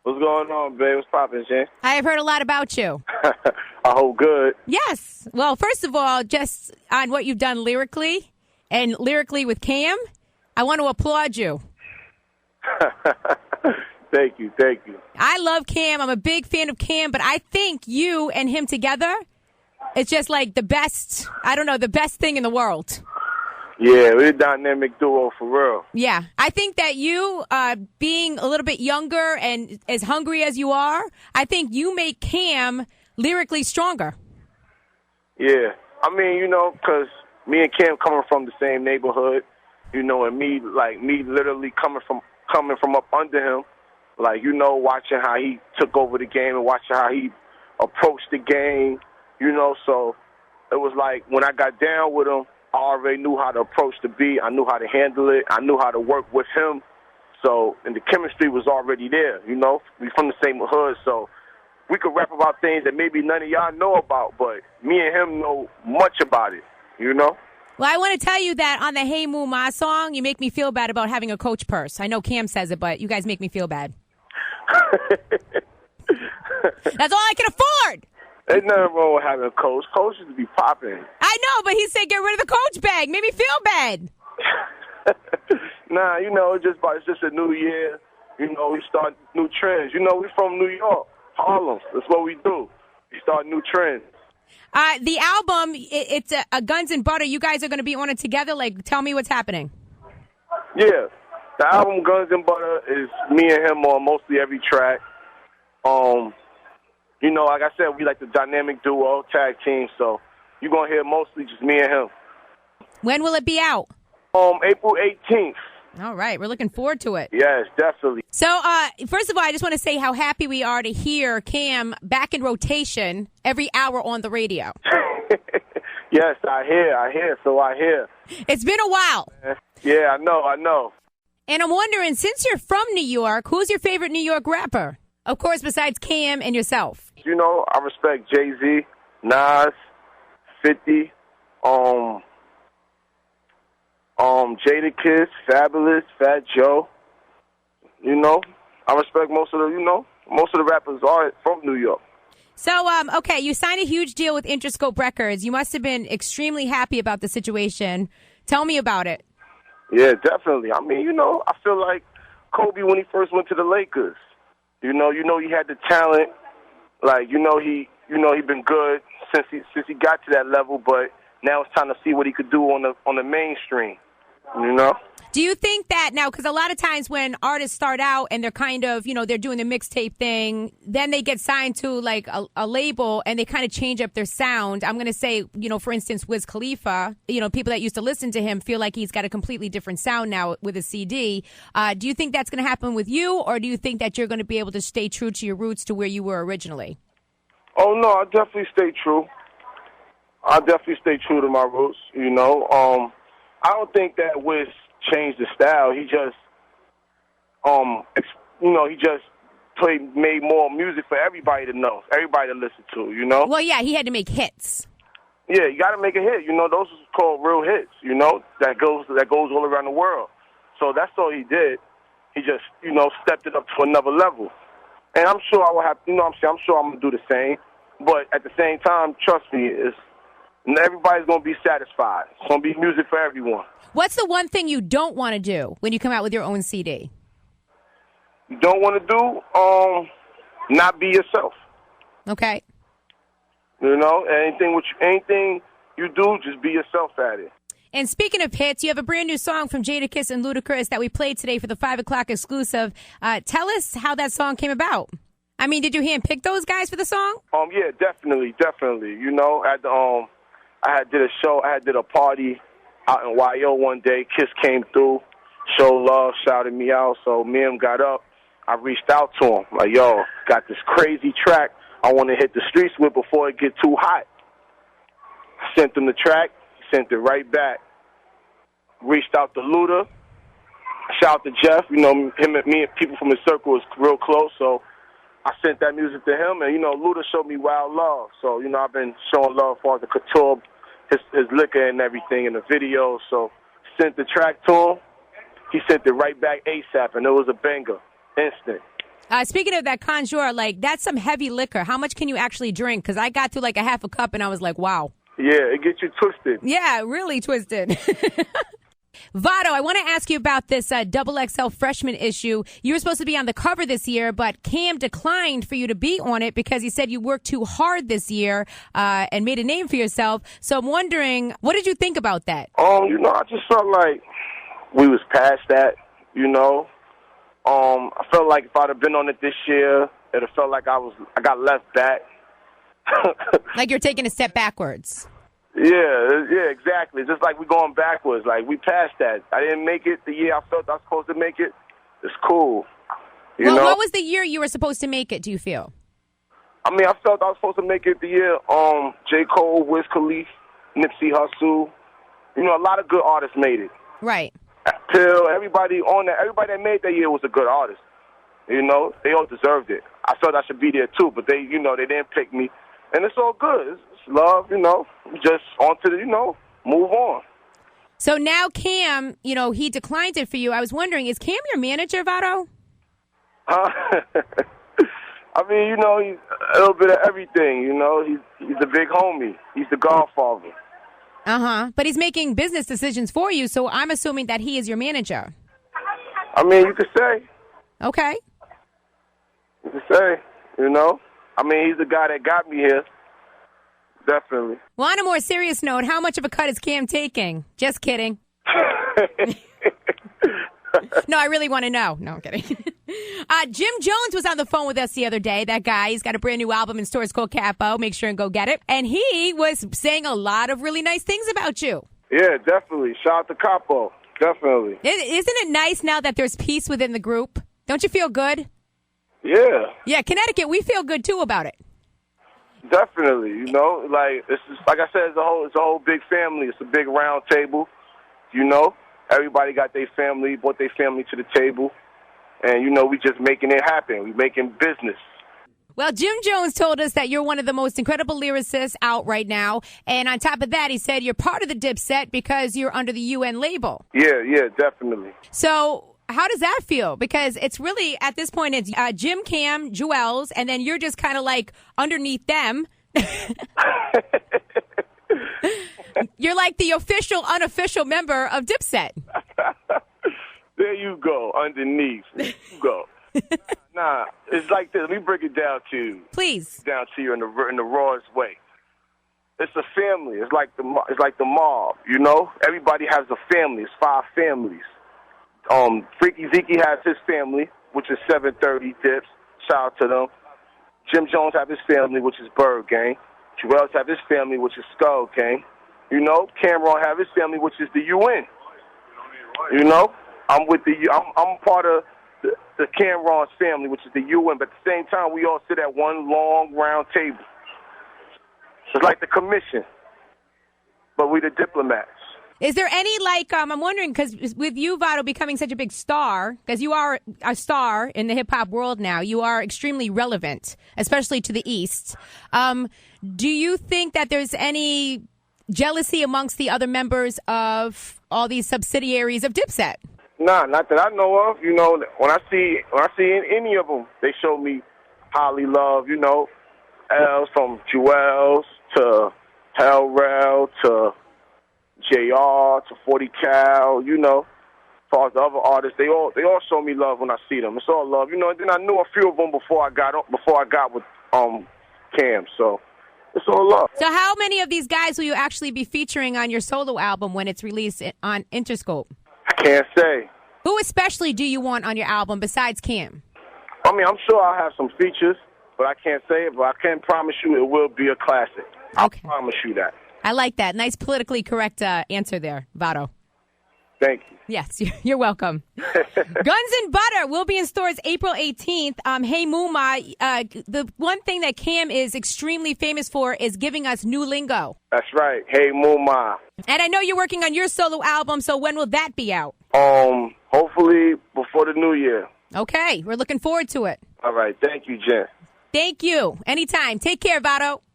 What's going on, babe? What's poppin', Jen? I have heard a lot about you. I hope good. Yes. Well, first of all, just on what you've done lyrically and lyrically with Cam, I want to applaud you. Thank you. I love Cam. I'm a big fan of Cam, but I think you and him together, it's just like the best, the best thing in the world. Yeah, we're a dynamic duo for real. Yeah. I think that you, being a little bit younger and as hungry as you are, I think you make Cam lyrically stronger. Yeah. I mean, because me and Cam coming from the same neighborhood, and me literally coming from up under him, watching how he took over the game and watching how he approached the game, so it was like when I got down with him, I already knew how to approach the beat. I knew how to handle it. I knew how to work with him. So, and the chemistry was already there, We from the same hood, so we could rap about things that maybe none of y'all know about, but me and him know much about it, Well, I want to tell you that on the Hey Moo Ma song, you make me feel bad about having a Coach purse. I know Cam says it, but you guys make me feel bad. That's all I can afford. Ain't nothing wrong with having a coach. Coaches be popping. I know, but he said get rid of the Coach bag. Made me feel bad. Nah, it's just a new year. We start new trends. We from New York, Harlem. That's what we do. We start new trends. The album, it's a Guns and Butter. You guys are going to be on it together. Tell me what's happening. Yeah. The album Guns and Butter is me and him on mostly every track. Like I said, we like the dynamic duo, tag team, so you're going to hear mostly just me and him. When will it be out? April 18th. All right. We're looking forward to it. Yes, definitely. So, first of all, I just want to say how happy we are to hear Cam back in rotation every hour on the radio. Yes, I hear. It's been a while. Yeah, I know. And I'm wondering, since you're from New York, who's your favorite New York rapper? Of course, besides Cam and yourself. I respect Jay-Z, Nas, 50, Jadakiss, Fabulous, Fat Joe. I respect most of the rappers are from New York. So, okay, you signed a huge deal with Interscope Records. You must have been extremely happy about the situation. Tell me about it. Yeah, definitely. I mean, I feel like Kobe when he first went to the Lakers. He had the talent. He been good since he got to that level, but now it's time to see what he could do on the mainstream. Do you think that now, because a lot of times when artists start out and they're kind of, they're doing the mixtape thing, then they get signed to like a label and they kind of change up their sound. I'm going to say, for instance, Wiz Khalifa, people that used to listen to him feel like he's got a completely different sound now with a CD. Do you think that's going to happen with you, or do you think that you're going to be able to stay true to your roots to where you were originally? Oh, no, I definitely stay true. To my roots, I don't think that Wiz changed the style. He just, made more music for everybody to know, everybody to listen to, Well, yeah, he had to make hits. Yeah, you got to make a hit. Those are called real hits, that goes all around the world. So that's all he did. He just, stepped it up to another level. And I'm sure I will have, I'm sure I'm going to do the same. But at the same time, trust me, everybody's going to be satisfied. It's going to be music for everyone. What's the one thing you don't want to do when you come out with your own CD? You don't want to do? Not be yourself. Okay. Anything you do, just be yourself at it. And speaking of hits, you have a brand new song from Jadakiss and Ludacris that we played today for the 5 o'clock exclusive. Tell us how that song came about. I mean, did you handpick those guys for the song? Yeah, definitely. I did a party out in YO one day. Kiss came through, showed love, shouted me out. So me and him got up. I reached out to him, like, yo, got this crazy track I want to hit the streets with before it get too hot. Sent him the track, sent it right back. Reached out to Luda, shout out to Jeff. Me and people from his circle is real close, so I sent that music to him, and, Luda showed me wild love. So, I've been showing love for the couture, his liquor and everything in the video. So, sent the track to him. He sent it right back ASAP, and it was a banger, instant. Speaking of that conjure, like, that's some heavy liquor. How much can you actually drink? Because I got through like a half a cup and I was like, wow. Yeah, it gets you twisted. Yeah, really twisted. Vado, I want to ask you about this double XL freshman issue. You were supposed to be on the cover this year, but Cam declined for you to be on it because he said you worked too hard this year and made a name for yourself. So I'm wondering, what did you think about that? I just felt like we was past that, I felt like if I'd have been on it this year, it'd have felt like I got left back. Like you're taking a step backwards. Yeah, exactly. Just like we're going backwards. Like, we passed that. I didn't make it the year I felt I was supposed to make it. It's cool. You know? What was the year you were supposed to make it, do you feel? I felt I was supposed to make it the year J. Cole, Wiz Khalifa, Nipsey Hussle. A lot of good artists made it. Right. Till everybody that made that year was a good artist. They all deserved it. I felt I should be there too, but they didn't pick me. And it's all good. It's love, just on to move on. So now Cam, he declined it for you. I was wondering, is Cam your manager, Vado? He's a little bit of everything, He's the big homie. He's the godfather. Uh-huh. But he's making business decisions for you, so I'm assuming that he is your manager. You could say. Okay. You could say, he's the guy that got me here. Definitely. Well, on a more serious note, how much of a cut is Cam taking? Just kidding. No, I really want to know. No, I'm kidding. Jim Jones was on the phone with us the other day. That guy, he's got a brand new album in stores called Capo. Make sure and go get it. And he was saying a lot of really nice things about you. Yeah, definitely. Shout out to Capo. Definitely. Isn't it nice now that there's peace within the group? Don't you feel good? Yeah. Yeah, Connecticut, we feel good, too, about it. Definitely, it's just, like I said, it's a whole big family. It's a big round table, Everybody got their family, brought their family to the table, and, we just making it happen. We making business. Well, Jim Jones told us that you're one of the most incredible lyricists out right now, and on top of that, he said you're part of the Dipset because you're under the UN label. Yeah, definitely. So how does that feel? Because it's really, at this point, it's Jim, Cam, Jewels, and then you're just kind of like underneath them. You're like the official, unofficial member of Dipset. There you go, underneath. There you go. Nah, it's like this. Let me break it down to you. Please. Down to you in the rawest way. It's a family. It's like the mob, Everybody has a family. It's 5 families. Freaky Zeke has his family, which is 730 Dips. Shout out to them. Jim Jones have his family, which is Bird Gang. Jewels have his family, which is Skull Gang. Cameron have his family, which is the UN. I'm part of the Cameron's family, which is the UN, but at the same time, we all sit at one long round table. It's like the commission, but we the diplomats. Is there any, I'm wondering, because with you, Vado, becoming such a big star, because you are a star in the hip-hop world now, you are extremely relevant, especially to the East. Do you think that there's any jealousy amongst the other members of all these subsidiaries of Dipset? Nah, not that I know of. When I see any of them, they show me highly love, L's from Jewels to Hell Rel to JR to 40 Cal, as far as the other artists, they all show me love when I see them. It's all love, and then I knew a few of them before I got with Cam, so it's all love. So how many of these guys will you actually be featuring on your solo album when it's released on Interscope? I can't say. Who especially do you want on your album besides Cam? I'm sure I'll have some features, but I can't say it, but I can promise you it will be a classic. Okay. I promise you that. I like that. Nice politically correct answer there, Vado. Thank you. Yes, you're welcome. Guns and Butter will be in stores April 18th. Hey, Muma, the one thing that Cam is extremely famous for is giving us new lingo. That's right. Hey, Muma. And I know you're working on your solo album, so when will that be out? Hopefully before the new year. Okay, we're looking forward to it. All right. Thank you, Jen. Thank you. Anytime. Take care, Vado.